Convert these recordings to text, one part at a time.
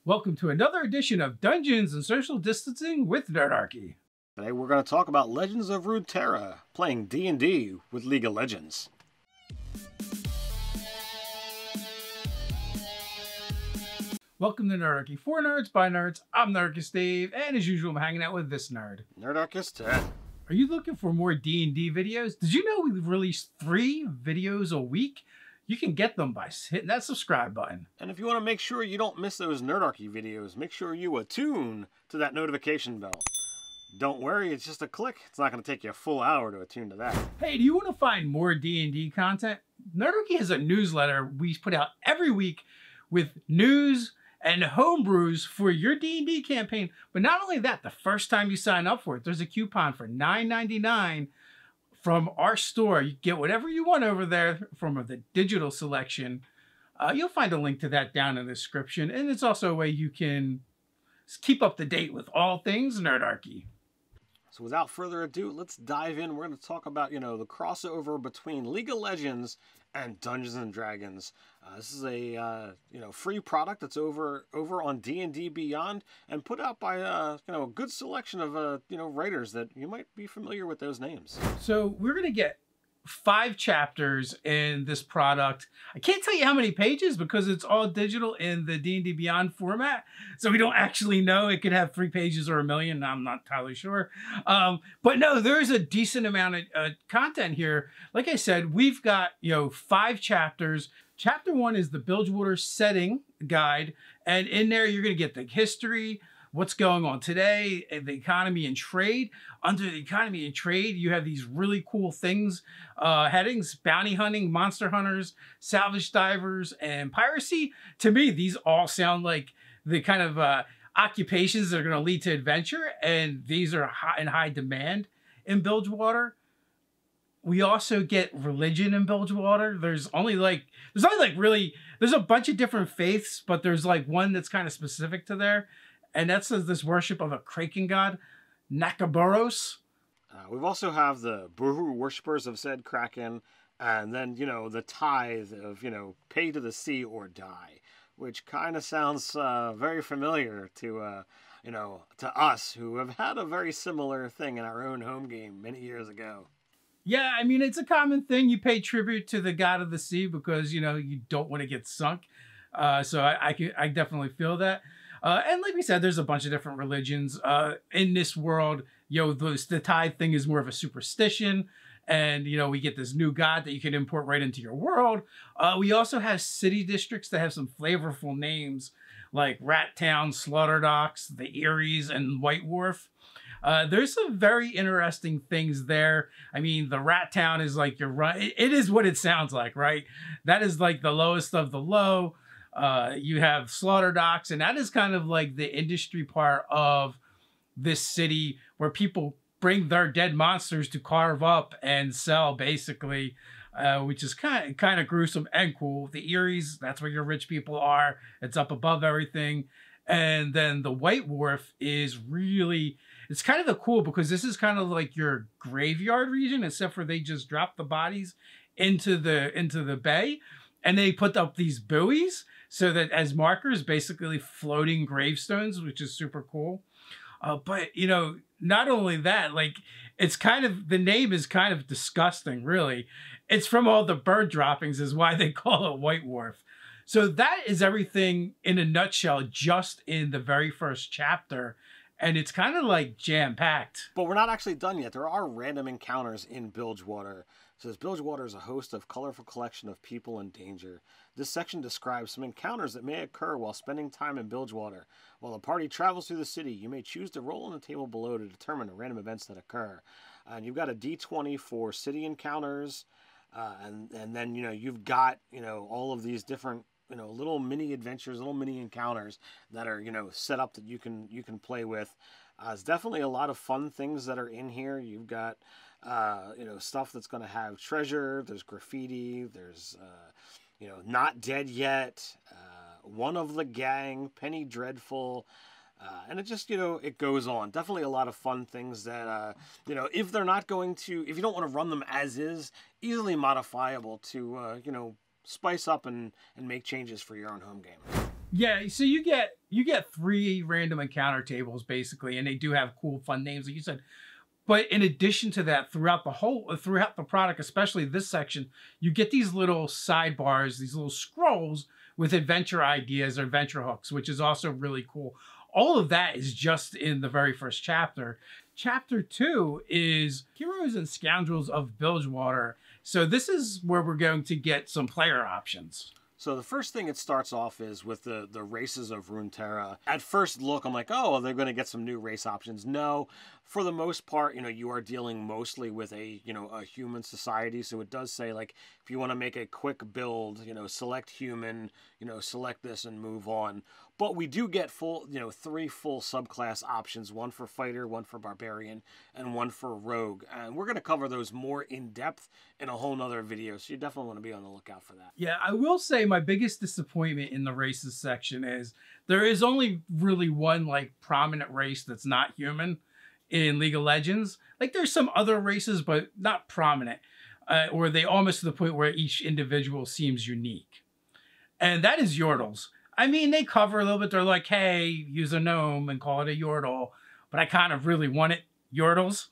Welcome to another edition of Dungeons and Social Distancing with Nerdarchy. Today we're going to talk about Legends of Runeterra, playing D&D with League of Legends. Welcome to Nerdarchy for Nerds by Nerds. I'm Nerdarchy Dave, and as usual, I'm hanging out with this nerd. Nerdarchy Ted. Are you looking for more D&D videos? Did you know we release 3 videos a week? You can get them by hitting that subscribe button. And if you want to make sure you don't miss those Nerdarchy videos, make sure you attune to that notification bell. Don't worry, it's just a click. It's not going to take you a full hour to attune to that. Hey, do you want to find more D&D content? Nerdarchy has a newsletter we put out every week with news and homebrews for your D&D campaign. But not only that, the first time you sign up for it, there's a coupon for $9.99 from our store. You get whatever you want over there from the digital selection. You'll find a link to that down in the description. And it's also a way you can keep up to date with all things Nerdarchy. So without further ado, let's dive in. We're going to talk about, the crossover between League of Legends and Dungeons and Dragons. This is a, free product that's over on D&D Beyond and put out by, a good selection of, writers that you might be familiar with those names. So we're going to get 5 chapters in this product. I can't tell you how many pages because it's all digital in the D&D Beyond format. So we don't actually know. It could have 3 pages or 1 million. I'm not entirely sure. But no, there's a decent amount of content here. Like I said, we've got, 5 chapters. Chapter 1 is the Bilgewater setting guide. And in there, you're going to get the history, what's going on today, the economy and trade. Under the economy and trade, you have these really cool things, headings: bounty hunting, monster hunters, salvage divers, and piracy. To me, these all sound like the kind of occupations that are going to lead to adventure, and these are in high demand in Bilgewater. We also get religion in Bilgewater. There's a bunch of different faiths, but there's like one that's kind of specific to there. And that says this worship of a Kraken god, Nakaboros. We've also have the Bruhu worshippers of said Kraken, and then, the tithe of, pay to the sea or die, which kind of sounds very familiar to, to us who have had a very similar thing in our own home game many years ago. Yeah, I mean, it's a common thing. You pay tribute to the god of the sea because, you don't want to get sunk. So I definitely feel that. And like we said, there's a bunch of different religions in this world. The tithe thing is more of a superstition. And, we get this new god that you can import right into your world. We also have city districts that have some flavorful names like Rat Town, Slaughter Docks, the Eries, and White Wharf. There's some very interesting things there. I mean, the Rat Town is like it is what it sounds like, right? That is like the lowest of the low. You have Slaughter Docks, and that is kind of like the industry part of this city where people bring their dead monsters to carve up and sell, basically, which is kind of gruesome and cool. The Eries, that's where your rich people are. It's up above everything. And then the White Wharf is it's kind of cool because this is kind of like your graveyard region, except for they just drop the bodies into the bay. And they put up these buoys so that as markers, basically floating gravestones, which is super cool. But, not only that, like the name is kind of disgusting, really. It's from all the bird droppings is why they call it White Wharf. So that is everything in a nutshell, just in the very first chapter. And it's kind of like jam-packed. But we're not actually done yet. There are random encounters in Bilgewater. It says Bilgewater is a host of colorful collection of people in danger. This section describes some encounters that may occur while spending time in Bilgewater. While the party travels through the city, you may choose to roll on the table below to determine the random events that occur. And you've got a D20 for city encounters, and then you've got all of these different little mini adventures, little mini encounters that are set up that you can play with. There's definitely a lot of fun things that are in here. You've got stuff that's going to have treasure. There's graffiti. There's not dead yet. One of the gang, Penny Dreadful. And it just, it goes on. Definitely a lot of fun things that, if you don't want to run them as is, easily modifiable to, spice up and make changes for your own home game. Yeah, so you get You get 3 random encounter tables basically, and they do have cool, fun names, like you said. But in addition to that, throughout the product, especially this section, you get these little sidebars, these little scrolls with adventure ideas or adventure hooks, which is also really cool. All of that is just in the very first chapter. Chapter 2 is Heroes and Scoundrels of Bilgewater. So this is where we're going to get some player options. So the first thing it starts off is with the races of Runeterra. At first look, I'm like, oh, they're going to get some new race options. No, for the most part, you are dealing mostly with a human society. So it does say, like, if you want to make a quick build, select human, select this and move on. But we do get 3 full subclass options, one for fighter, one for barbarian, and one for rogue. And we're going to cover those more in depth in a whole nother video. So you definitely want to be on the lookout for that. Yeah, I will say my biggest disappointment in the races section is there is only really one like prominent race that's not human in League of Legends. Like there's some other races, but not prominent, or they almost to the point where each individual seems unique. And that is Yordles. I mean, they cover a little bit. They're like, hey, use a gnome and call it a Yordle. But I kind of really want it Yordles.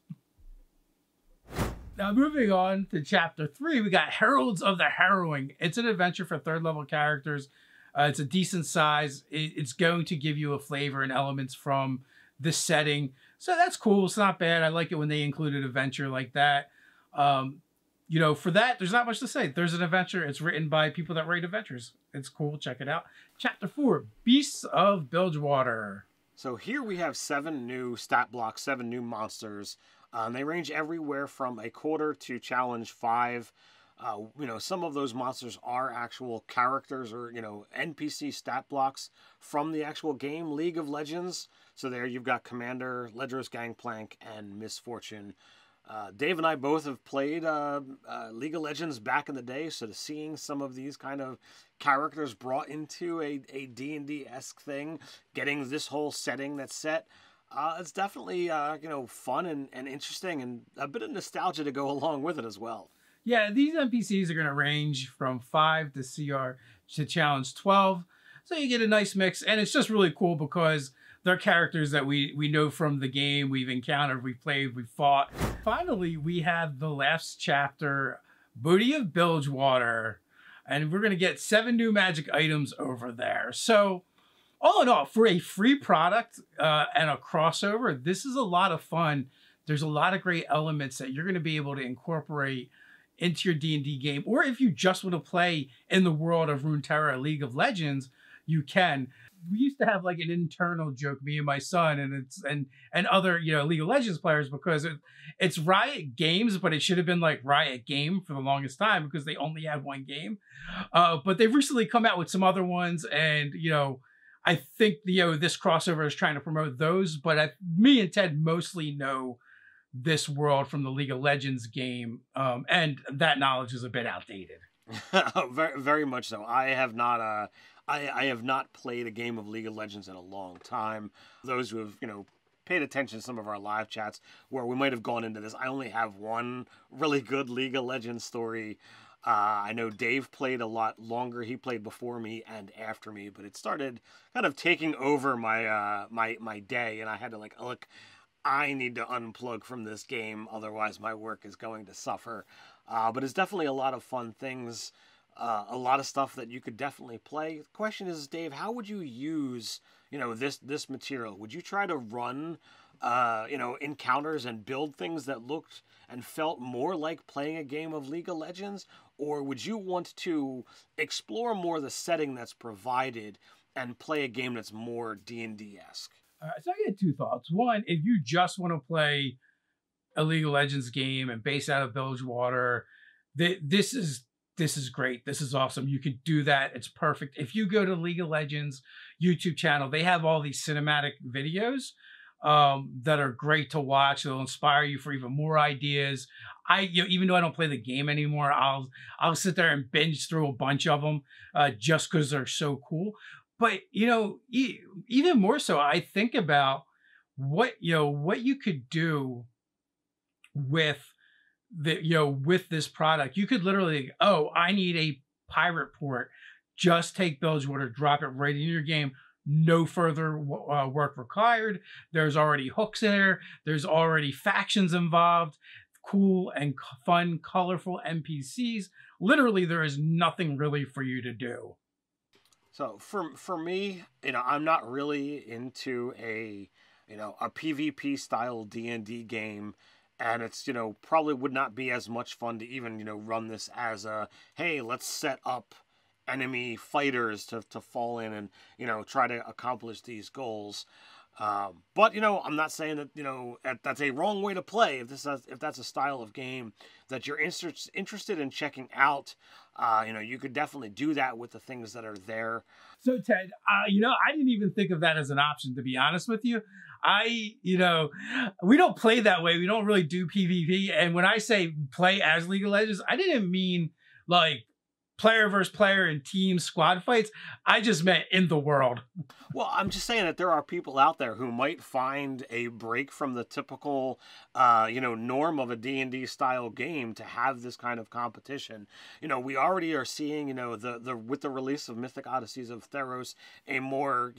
Now, moving on to Chapter 3, we got Heralds of the Harrowing. It's an adventure for 3rd level characters. It's a decent size. It's going to give you a flavor and elements from the setting. So that's cool. It's not bad. I like it when they include an adventure like that. For that, there's not much to say. There's an adventure. It's written by people that write adventures. It's cool. Check it out. Chapter 4, Beasts of Bilgewater. So here we have 7 new stat blocks, 7 new monsters. They range everywhere from a quarter to challenge 5. Some of those monsters are actual characters or, NPC stat blocks from the actual game, League of Legends. So there you've got Commander, Ledros Gangplank, and Misfortune. Dave and I both have played League of Legends back in the day, so seeing some of these kind of characters brought into a D&D-esque thing, getting this whole setting that's set, it's definitely, fun and interesting, and a bit of nostalgia to go along with it as well. Yeah, these NPCs are going to range from 5 to CR to challenge 12, so you get a nice mix, and it's just really cool because they're characters that we know from the game, we've encountered, we've played, we've fought. Finally, we have the last chapter, Booty of Bilgewater, and we're going to get 7 new magic items over there. So, all in all, for a free product and a crossover, this is a lot of fun. There's a lot of great elements that you're going to be able to incorporate into your D&D game. Or if you just want to play in the world of Runeterra League of Legends, you can. We used to have like an internal joke, me and my son, and other League of Legends players, because it's Riot Games, but it should have been like Riot Game for the longest time because they only had one game. But they've recently come out with some other ones, and I think this crossover is trying to promote those. But me and Ted mostly know this world from the League of Legends game, and that knowledge is a bit outdated. very, very much so. I have not. I have not played a game of League of Legends in a long time. Those who have, paid attention to some of our live chats where we might have gone into this, I only have one really good League of Legends story. I know Dave played a lot longer. He played before me and after me, but it started kind of taking over my my day, and I had to look, I need to unplug from this game, otherwise my work is going to suffer. But it's definitely a lot of fun things. A lot of stuff that you could definitely play. The question is, Dave, how would you use, this material? Would you try to run, encounters and build things that looked and felt more like playing a game of League of Legends? Or would you want to explore more the setting that's provided and play a game that's more D&D-esque? So I get 2 thoughts. One, if you just want to play a League of Legends game and base out of Bilgewater, this is great. This is awesome. You could do that. It's perfect. If you go to League of Legends YouTube channel, they have all these cinematic videos that are great to watch. They'll inspire you for even more ideas. Even though I don't play the game anymore, I'll sit there and binge through a bunch of them just because they're so cool. But even more so, I think about what you could do with with this product. You could literally, I need a pirate port. Just take Bilgewater, drop it right in your game, no further work required. There's already hooks in there. There's already factions involved, cool and fun, colorful NPCs. Literally, there is nothing really for you to do. So for me, I'm not really into a PvP style D&D game, and it's probably would not be as much fun to even run this as a, hey, let's set up enemy fighters to fall in and try to accomplish these goals. But I'm not saying that that's a wrong way to play. If that's a style of game that you're interested in checking out, you could definitely do that with the things that are there. So Ted, I didn't even think of that as an option, to be honest with you. We don't play that way. We don't really do PvP. And when I say play as League of Legends, I didn't mean like player versus player and team squad fights. I just meant in the world. Well, I'm just saying that there are people out there who might find a break from the typical, norm of a D&D style game to have this kind of competition. We already are seeing, with the release of Mythic Odysseys of Theros, a more,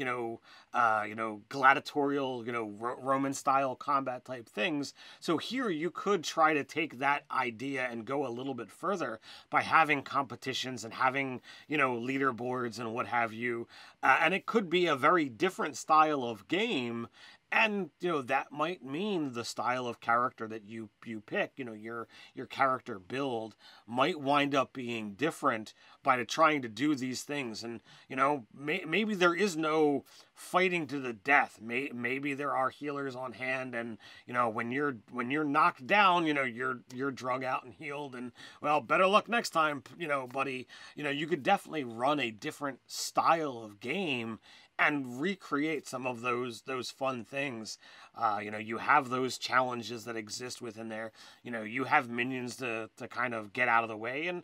gladiatorial, Roman style combat type things. So here you could try to take that idea and go a little bit further by having competitions and having, leaderboards and what have you. And it could be a very different style of game. And, that might mean the style of character that you pick, your character build might wind up being different by trying to do these things. And, maybe there is no fighting to the death. Maybe there are healers on hand, and, when you're knocked down, you're drug out and healed, and, well, better luck next time, buddy. You could definitely run a different style of game and recreate some of those fun things. You have those challenges that exist within there. You have minions to kind of get out of the way. And,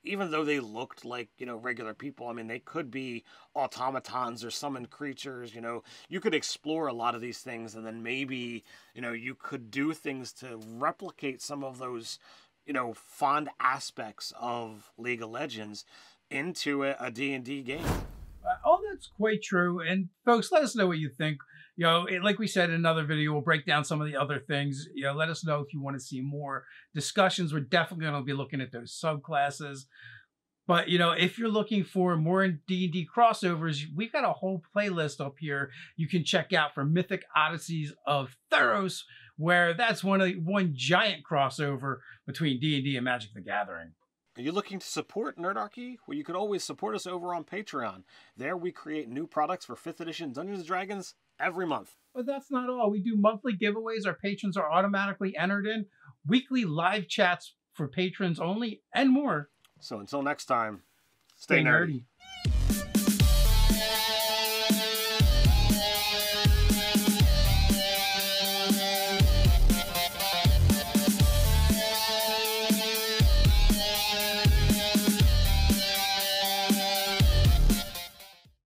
even though they looked like, regular people, I mean, they could be automatons or summoned creatures. You could explore a lot of these things, and then maybe, you could do things to replicate some of those, fond aspects of League of Legends into a D&D game. Oh, that's quite true. And folks, let us know what you think. Like we said in another video, we'll break down some of the other things. Let us know if you want to see more discussions. We're definitely going to be looking at those subclasses. But, if you're looking for more D&D crossovers, we've got a whole playlist up here you can check out for Mythic Odysseys of Theros, where that's one giant crossover between D&D and Magic the Gathering. Are you looking to support Nerdarchy? Well, you can always support us over on Patreon. There we create new products for 5th edition Dungeons & Dragons every month. But that's not all. We do monthly giveaways our patrons are automatically entered in, weekly live chats for patrons only, and more. So until next time, stay nerdy.